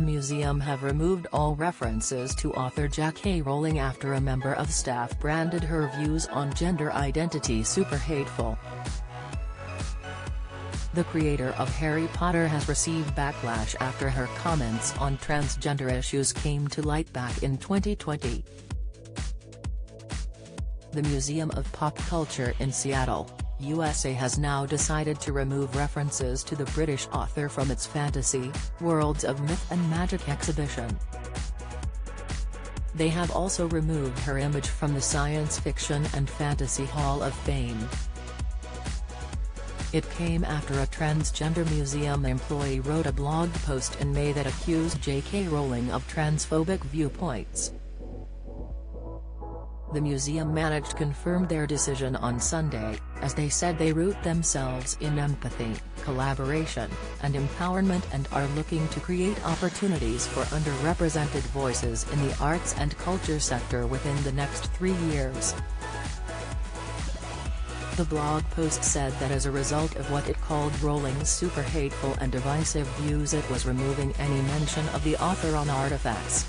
museum have removed all references to author JK Rowling after a member of staff branded her views on gender identity super hateful. The creator of Harry Potter has received backlash after her comments on transgender issues came to light back in 2020. The Museum of Pop Culture in Seattle, USA has now decided to remove references to the British author from its Fantasy, Worlds of Myth and Magic exhibition. They have also removed her image from the Science Fiction and Fantasy Hall of Fame. It came after a transgender museum employee wrote a blog post in May that accused JK Rowling of transphobic viewpoints. The museum managed confirmed their decision on Sunday, as they said they root themselves in empathy, collaboration, and empowerment and are looking to create opportunities for underrepresented voices in the arts and culture sector within the next 3 years. The blog post said that as a result of what it called Rowling's super hateful and divisive views, it was removing any mention of the author on artifacts.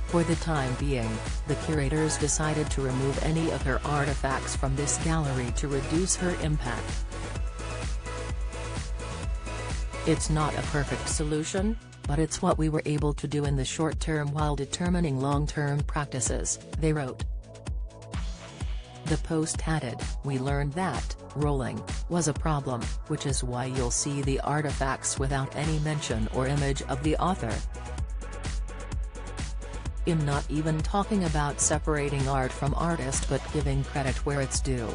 For the time being, the curators decided to remove any of her artifacts from this gallery to reduce her impact. It's not a perfect solution, but it's what we were able to do in the short term while determining long-term practices, they wrote. The post added, "We learned that Rowling was a problem, which is why you'll see the artifacts without any mention or image of the author. I'm not even talking about separating art from artist but giving credit where it's due."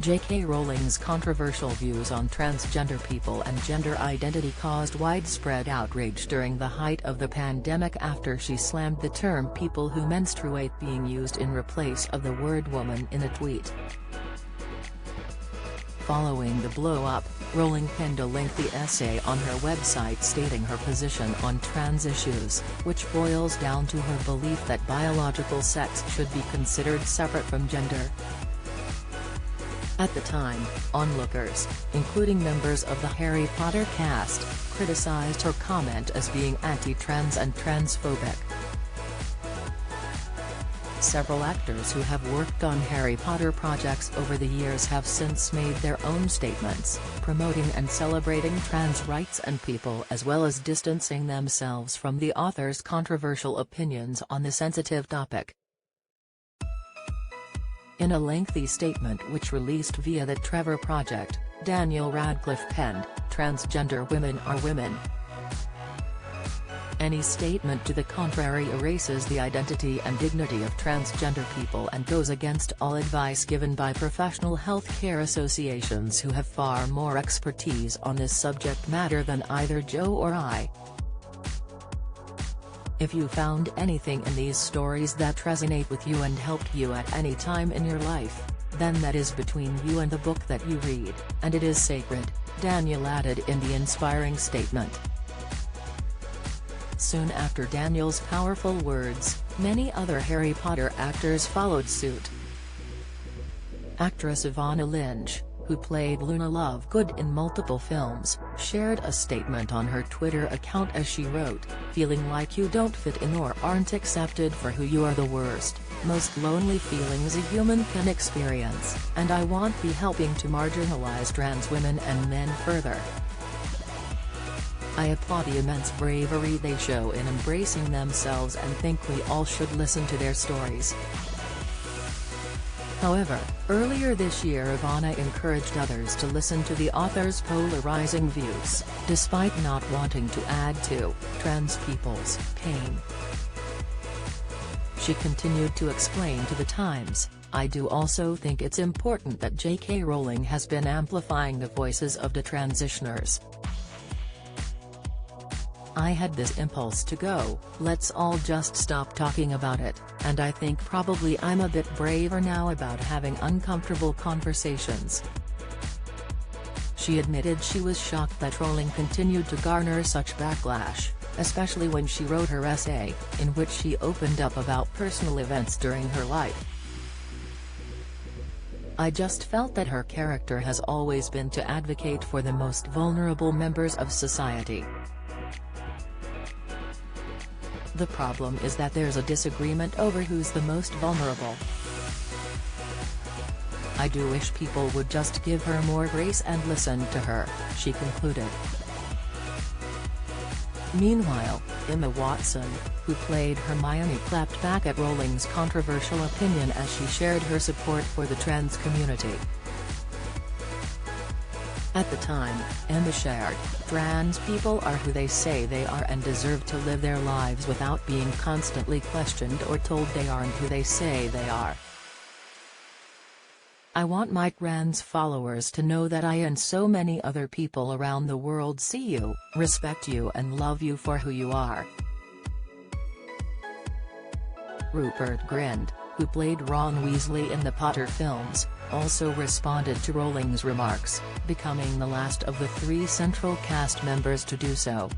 JK Rowling's controversial views on transgender people and gender identity caused widespread outrage during the height of the pandemic after she slammed the term "people who menstruate" being used in replace of the word woman in a tweet. Following the blow-up, Rowling penned a lengthy essay on her website stating her position on trans issues, which boils down to her belief that biological sex should be considered separate from gender. At the time, onlookers, including members of the Harry Potter cast, criticized her comment as being anti-trans and transphobic. Several actors who have worked on Harry Potter projects over the years have since made their own statements, promoting and celebrating trans rights and people as well as distancing themselves from the author's controversial opinions on the sensitive topic. In a lengthy statement which released via the Trevor Project, Daniel Radcliffe penned, "Transgender women are women. Any statement to the contrary erases the identity and dignity of transgender people and goes against all advice given by professional health care associations who have far more expertise on this subject matter than either Joe or I. If you found anything in these stories that resonate with you and helped you at any time in your life, then that is between you and the book that you read, and it is sacred," Daniel added in the inspiring statement. Soon after Daniel's powerful words, many other Harry Potter actors followed suit. Actress Evanna Lynch, who played Luna Lovegood in multiple films, shared a statement on her Twitter account as she wrote, "Feeling like you don't fit in or aren't accepted for who you are the worst, most lonely feelings a human can experience, and I won't be helping to marginalize trans women and men further. I applaud the immense bravery they show in embracing themselves and think we all should listen to their stories." However, earlier this year Evanna encouraged others to listen to the author's polarizing views, despite not wanting to add to trans people's pain. She continued to explain to The Times, "I do also think it's important that JK Rowling has been amplifying the voices of the transitioners. I had this impulse to go, let's all just stop talking about it, and I think probably I'm a bit braver now about having uncomfortable conversations." She admitted she was shocked that Rowling continued to garner such backlash, especially when she wrote her essay, in which she opened up about personal events during her life. I just felt that her character has always been to advocate for the most vulnerable members of society. The problem is that there's a disagreement over who's the most vulnerable. I do wish people would just give her more grace and listen to her," she concluded. Meanwhile, Emma Watson, who played Hermione, clapped back at Rowling's controversial opinion as she shared her support for the trans community. At the time, Emma shared, "Trans people are who they say they are and deserve to live their lives without being constantly questioned or told they aren't who they say they are. I want my trans followers to know that I and so many other people around the world see you, respect you and love you for who you are." Rupert Grint, who played Ron Weasley in the Potter films, also responded to Rowling's remarks, becoming the last of the 3 central cast members to do so.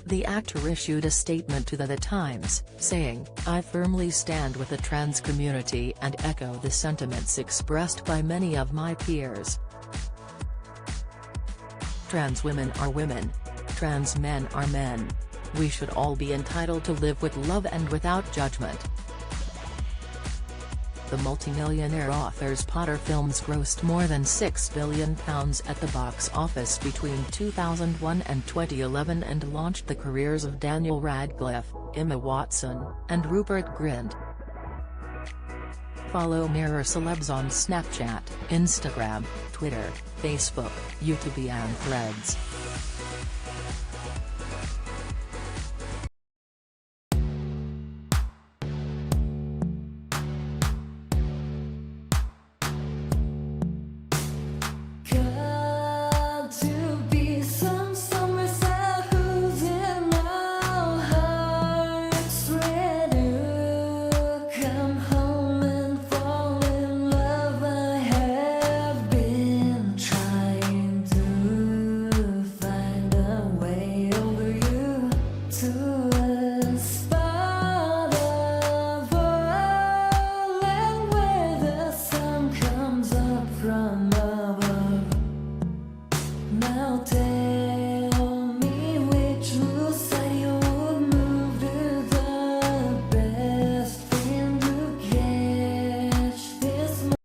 The actor issued a statement to The Times, saying, "I firmly stand with the trans community and echo the sentiments expressed by many of my peers. Trans women are women. Trans men are men. We should all be entitled to live with love and without judgment." The multimillionaire author's Potter films grossed more than £6 billion at the box office between 2001 and 2011 and launched the careers of Daniel Radcliffe, Emma Watson, and Rupert Grint. Follow Mirror Celebs on Snapchat, Instagram, Twitter, Facebook, YouTube and Threads.